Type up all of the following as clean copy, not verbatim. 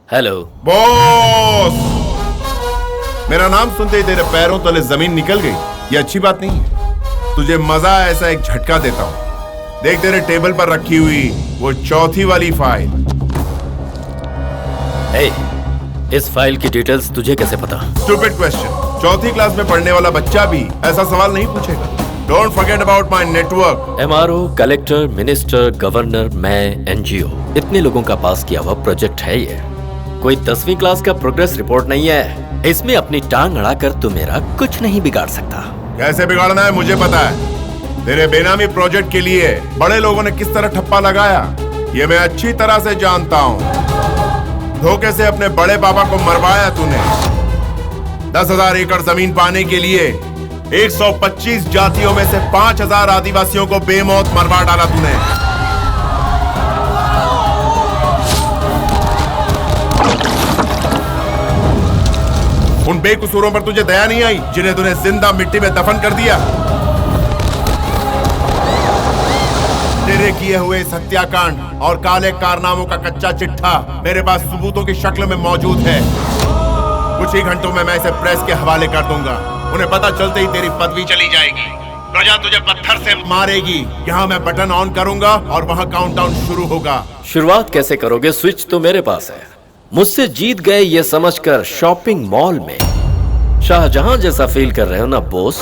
Hello boss, मेरा नाम सुनते ही तेरे पैरों तले जमीन निकल गई। ये अच्छी बात नहीं है। तुझे मजा है, ऐसा एक झटका देता हूं। देख तेरे टेबल पर रखी हुई वो चौथी वाली फाइल। ए, इस फाइल की डिटेल्स तुझे कैसे पता? Stupid question. चौथी क्लास में पढ़ने वाला बच्चा भी ऐसा सवाल नहीं पूछेगा। Don't forget about my network. MRO, collector, minister, governor, मैं, एनजीओ, इतने लोगों का पास किया हुआ प्रोजेक्ट है ये। कोई 10वीं क्लास का प्रोग्रेस रिपोर्ट नहीं है। इसमें अपनी टांग अड़ाकर तू मेरा कुछ नहीं बिगाड़ सकता। कैसे बिगाड़ना है मुझे पता है। तेरे बेनामी प्रोजेक्ट के लिए बड़े लोगों ने किस तरह ठप्पा लगाया ये मैं अच्छी तरह से जानता हूँ। धोखे से अपने बड़े पापा को मरवाया तूने। 10,000 एकड़ जमीन पाने के लिए 125 जातियों में से 5,000 आदिवासियों को बेमौत मरवा डाला तूने। उन बेकसूरों पर तुझे दया नहीं आई जिन्हें तूने जिंदा मिट्टी में दफन कर दिया। तेरे किए हुए इस हत्याकांड और काले कारनामों का कच्चा चिट्ठा मेरे पास सबूतों की शक्ल में मौजूद है। कुछ ही घंटों में मैं इसे प्रेस के हवाले कर दूंगा। उन्हें पता चलते ही तेरी पदवी चली जाएगी। प्रजा तुझे पत्थर से मारेगी। यहाँ मैं बटन ऑन करूंगा और वहाँ काउंटडाउन शुरू होगा। शुरुआत कैसे करोगे? स्विच तो मेरे पास है। मुझसे जीत गए ये समझकर शॉपिंग मॉल में शाहजहां जैसा फील कर रहे हो ना बॉस?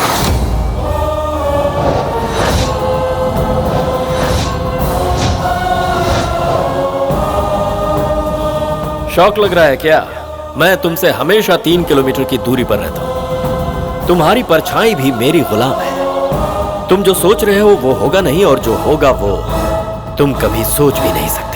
शौक लग रहा है क्या? मैं तुमसे हमेशा 3 किलोमीटर की दूरी पर रहता हूं। तुम्हारी परछाई भी मेरी गुलाम है। तुम जो सोच रहे हो वो होगा नहीं, और जो होगा वो तुम कभी सोच भी नहीं सकते।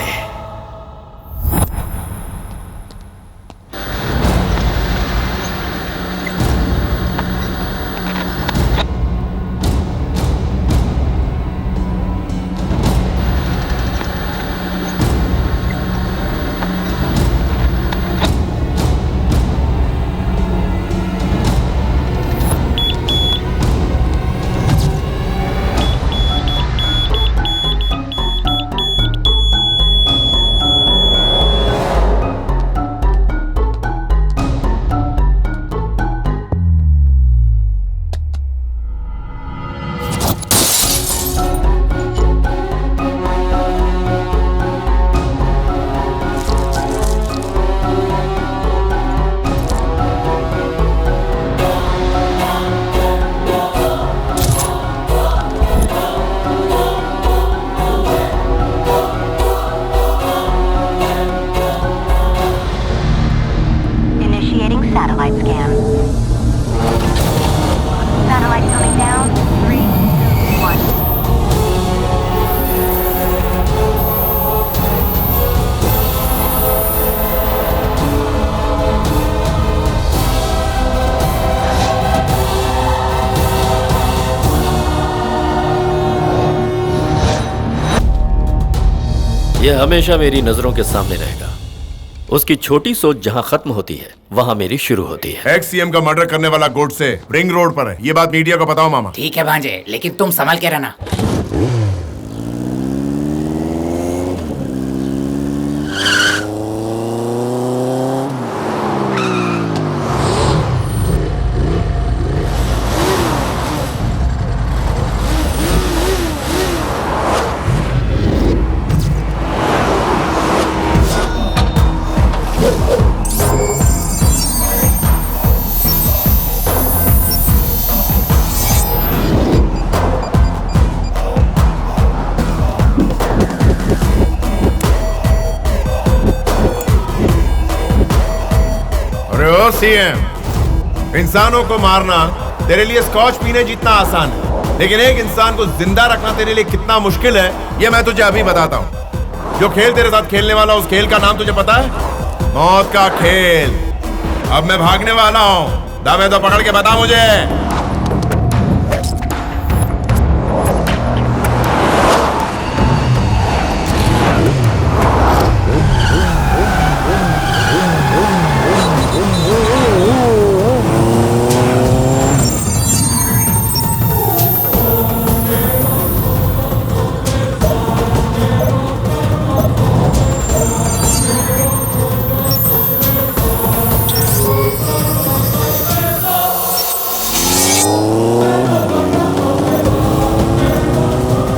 Satellite scan. Satellite coming down. 3, 2, 1. यह हमेशा मेरी नजरों के सामने रहेगा। उसकी छोटी सोच जहां खत्म होती है वहां मेरी शुरू होती है। एक्स सीएम का मर्डर करने वाला गोडसे रिंग रोड पर है। ये बात मीडिया को बताओ मामा। ठीक है भांजे, लेकिन तुम संभल के रहना। सीएम, इंसानों को मारना तेरे लिए स्कॉच पीने जितना आसान है, लेकिन एक इंसान को जिंदा रखना तेरे लिए कितना मुश्किल है ये मैं तुझे अभी बताता हूँ। जो खेल तेरे साथ खेलने वाला उस खेल का नाम तुझे पता है? मौत का खेल। अब मैं भागने वाला हूँ। दावे तो पकड़ के बता मुझे।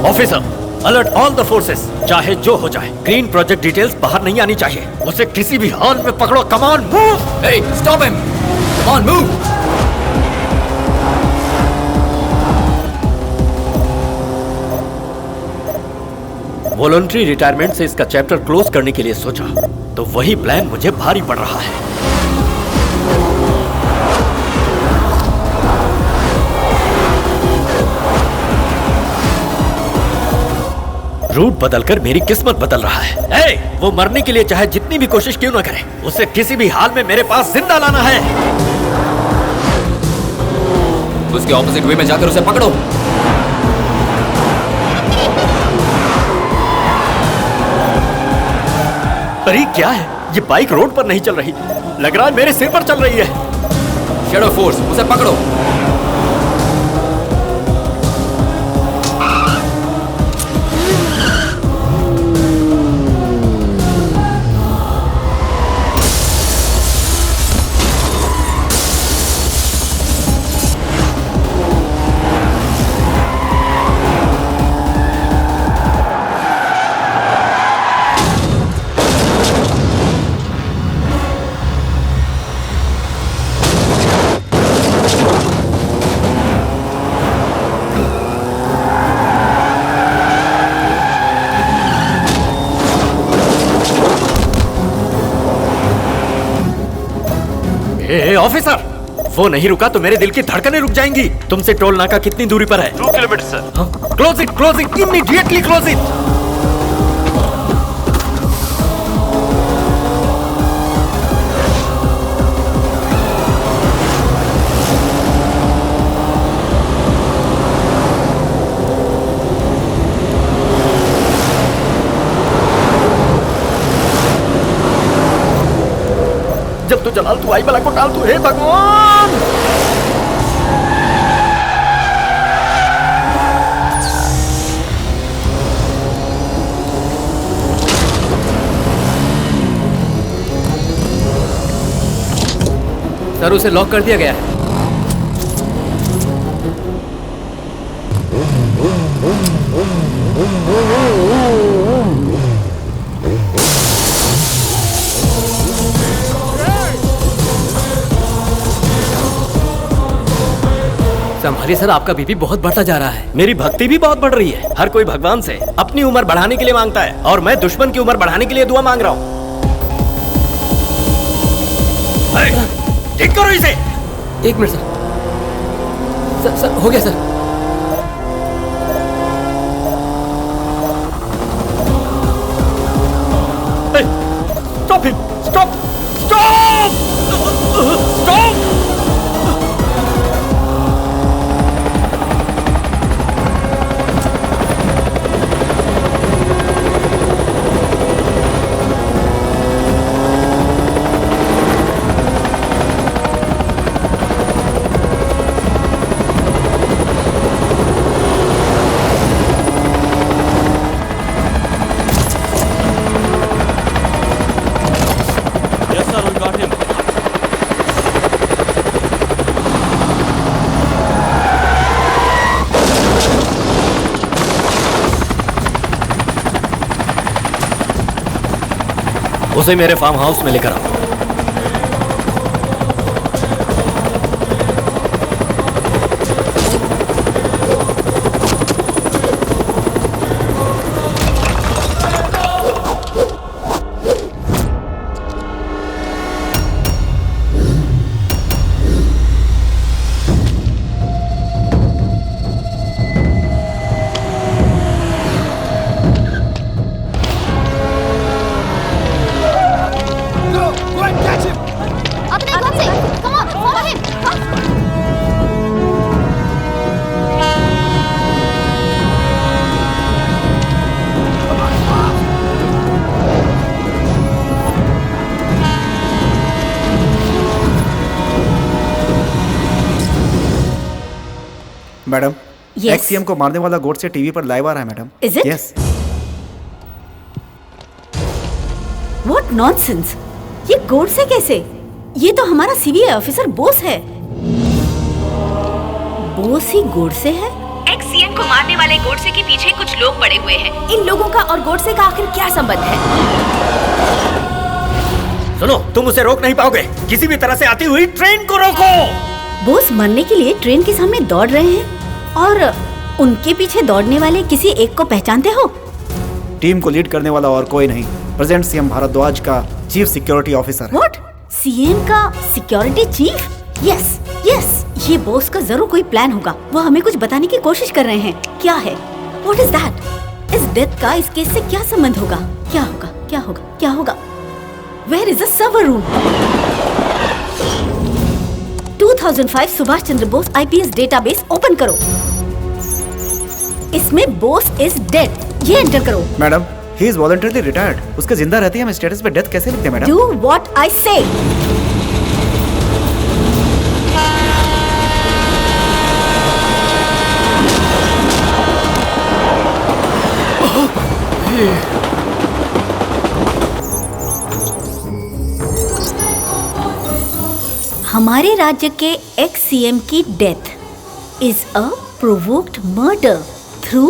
Officer, alert all the forces. चाहे जो हो जाए, ग्रीन प्रोजेक्ट डिटेल्स बाहर नहीं आनी चाहिए। उसे किसी भी हाल में पकड़ो। Come on, move. Hey, stop him! Come on, move! Voluntary retirement से इसका चैप्टर क्लोज करने के लिए सोचा तो वही प्लान मुझे भारी पड़ रहा है। रूट बदलकर मेरी किस्मत बदल रहा है। ए, वो मरने के लिए चाहे जितनी भी कोशिश क्यों ना करे, उसे किसी भी हाल में मेरे पास जिंदा लाना है। उसके ऑपोजिट वे में जाकर उसे पकड़ो। अरे क्या है, ये बाइक रोड पर नहीं चल रही, लग रहा है मेरे सिर पर चल रही है। शैडो फोर्स, उसे पकड़ो। ऑफिसर, वो नहीं रुका तो मेरे दिल की धड़कनें रुक जाएंगी। तुमसे टोल नाका कितनी दूरी पर है? 2 kilometre sir. Close it, immediately close it. जब तू जलाल तू आई बला को टाल तू, हे भगवान। सर, उसे लॉक कर दिया गया है। संभालिए सर, आपका बीपी बहुत बढ़ता जा रहा है। मेरी भक्ति भी बहुत बढ़ रही है। हर कोई भगवान से अपनी उम्र बढ़ाने के लिए मांगता है और मैं दुश्मन की उम्र बढ़ाने के लिए दुआ मांग रहा हूँ। ठीक करो इसे। 1 मिनट सर, हो गया सर। Stop him, stop. उसे मेरे फार्म हाउस में लेकर आओ। Madam, Yes. एक्ससीएम को मारने वाला गोड से टीवी पर लाइव आ रहा है madam. Is it? Yes. What nonsense! ये गोड से कैसे? ये तो हमारा सीबीआई ऑफिसर बोस है। बोस ही गोड से है? XCM को मारने वाले गोडसे के पीछे कुछ लोग पड़े हुए हैं। इन लोगों का और गोडसे का आखिर क्या संबंध है? सुनो, तुम उसे रोक नहीं पाओगे। किसी भी तरह से आती हुई ट्रेन को रोको। बोस मरने के लिए ट्रेन के सामने दौड़ रहे हैं और उनके पीछे दौड़ने वाले किसी एक को पहचानते हो? टीम को लीड करने वाला और कोई नहीं, प्रेजेंट सीएम भारद्वाज का chief security officer. What? CM का सिक्योरिटी चीफ? यस यस, ये बॉस का जरूर कोई प्लान होगा। वो हमें कुछ बताने की कोशिश कर रहे हैं। क्या है? What is that? इस डेथ का इस केस से क्या संबंध होगा? क्या होगा? क्या होगा? क्या होगा? Where is the server room? 2005 Subhash Chandra Bose IPS database open करो। इसमें बोस इज डेड ये एंटर करो। Madam, he is voluntarily retired. उसके जिंदा रहते ही हम स्टेटस पे डेथ कैसे लिखते हैं मैडम? डू व्हाट आई से। हमारे राज्य के एक्स सीएम की death is a provoked murder through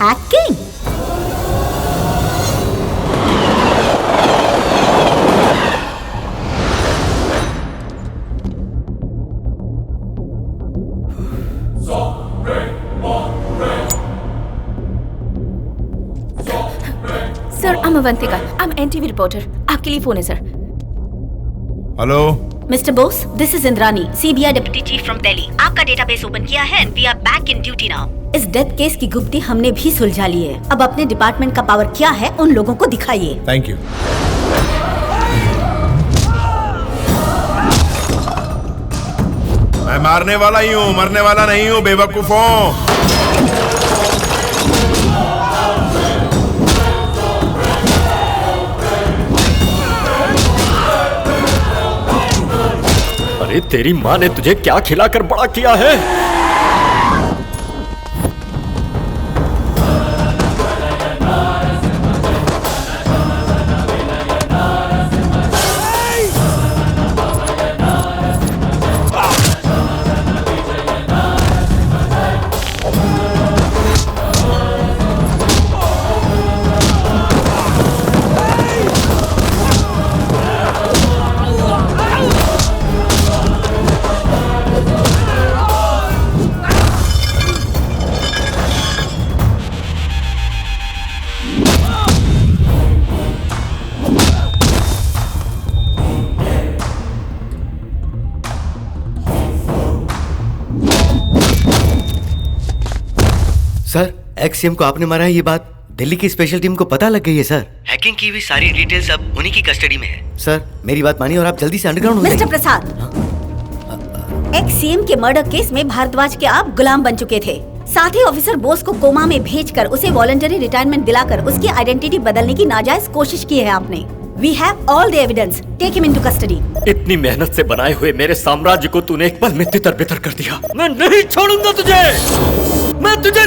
hacking. Sir, I'm Avantika. I'm NTV reporter. आपके लिए फोन है सर। Hello mister Bose, this is Indrani, CBI deputy chief from Delhi. आपका डेटाबेस ओपन किया है and we are back in duty now. इस death case की गुप्ती हमने भी सुलझा ली है। अब अपने डिपार्टमेंट का पावर क्या है उन लोगों को दिखाइए। Thank you. मैं मारने वाला ही हूँ, मरने वाला नहीं हूँ बेवकूफों। अरे तेरी माँ ने तुझे क्या खिलाकर बड़ा किया है? सर, एक्स-सीएम को आपने मारा है, ये बात दिल्ली की स्पेशल टीम को पता लग गई है सर। हैकिंग की हुई सारी डिटेल्स अब उन्हीं की कस्टडी में है। सर, मेरी बात मानिए और आप जल्दी से अंडरग्राउंड हो जाइए। मिस्टर प्रसाद, एक्स सीएम के मर्डर केस में भारद्वाज के आप गुलाम बन चुके थे। साथ ही ऑफिसर बोस को कोमा में भेजकर उसे वॉलंटरी रिटायरमेंट दिलाकर उसकी आइडेंटिटी बदलने की नाजायज कोशिश की है आपने। We have all the evidence. Take him into custody. इतनी मेहनत से बनाए हुए मेरे साम्राज्य को तूने एक पल में तितर-बितर कर दिया। मैं नहीं छोड़ूंगा तुझे। मैं तुझे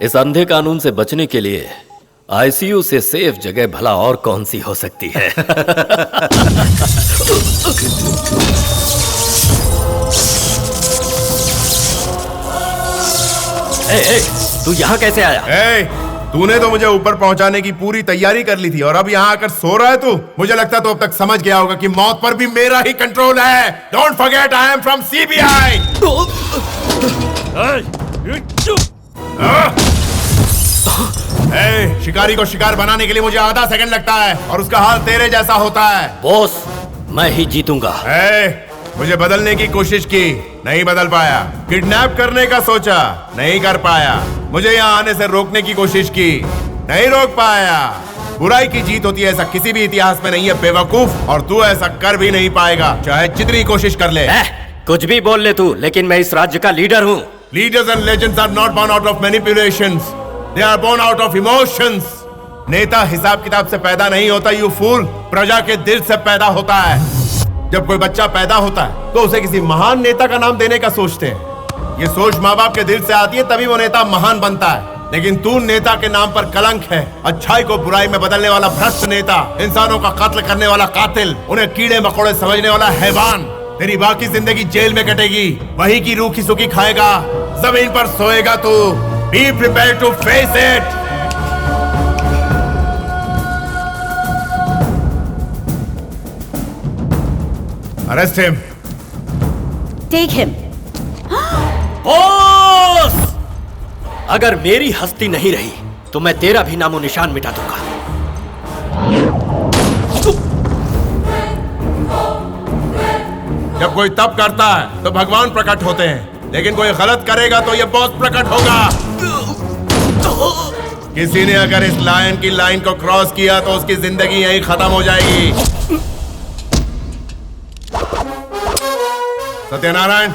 इस अंधे कानून से बचने के लिए आईसीयू से सेफ जगह भला और कौन सी हो सकती है? ए, तू यहाँ कैसे आया? तूने तो मुझे ऊपर पहुंचाने की पूरी तैयारी कर ली थी और अब यहाँ आकर सो रहा है तू? मुझे लगता है तो अब तक समझ गया होगा कि मौत पर भी मेरा ही कंट्रोल है। Don't forget I am from CBI. शिकारी को शिकार बनाने के लिए मुझे आधा सेकंड लगता है और उसका हाल तेरे जैसा होता है। बॉस, मैं ही जीतूंगा। मुझे बदलने की कोशिश की, नहीं बदल पाया। किडनैप करने का सोचा, नहीं कर पाया। मुझे यहाँ आने से रोकने की कोशिश की, नहीं रोक पाया। बुराई की जीत होती है, ऐसा किसी भी इतिहास में नहीं है बेवकूफ, और तू ऐसा कर भी नहीं पाएगा चाहे जितनी कोशिश कर ले। कुछ भी बोल ले तू, लेकिन मैं इस राज्य का लीडर हूँ। Leaders and legends are not born out of manipulations, they are born out of emotions. नेता हिसाब किताब से पैदा नहीं होता, यू फूल। प्रजा के दिल से पैदा होता है। जब कोई बच्चा पैदा होता है तो उसे किसी महान नेता का नाम देने का सोचते हैं। ये सोच माँ बाप के दिल से आती है, तभी वो नेता महान बनता है। लेकिन तू नेता के नाम पर कलंक है। अच्छाई को बुराई में बदलने वाला भ्रष्ट नेता, इंसानों का कत्ल करने वाला कातिल, उन्हें कीड़े मकोड़े समझने वाला हैवान। तेरी बाकी जिंदगी जेल में कटेगी, वही की रूखी सुखी खाएगा, जमीन पर सोएगा तू। Be prepared to face it. Arrest him. Take him. Boss, अगर मेरी हस्ती नहीं रही तो मैं तेरा भी नामो निशान मिटा दूंगा। जब कोई तप करता है तो भगवान प्रकट होते हैं, लेकिन कोई गलत करेगा तो ये बॉस प्रकट होगा। किसी ने अगर इस लायन की लाइन को क्रॉस किया तो उसकी जिंदगी यहीं खत्म हो जाएगी। सत्यनारायण,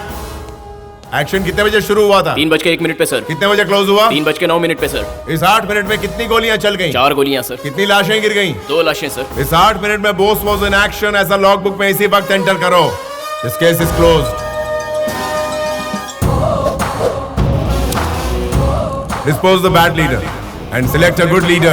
एक्शन कितने बजे शुरू हुआ था? 3:01 पे सर। कितने बजे क्लोज हुआ? 3:09 पे सर। इस 8 मिनट में कितनी गोलियां चल गईं? 4 गोलियां सर। कितनी लाशें गिर गईं? 2 लाशें सर। इस 8 मिनट में बोस वाज इन एक्शन ऐसा लॉग बुक में इसी वक्त एंटर करो। This case is closed. Dispose the bad leader and select a good leader.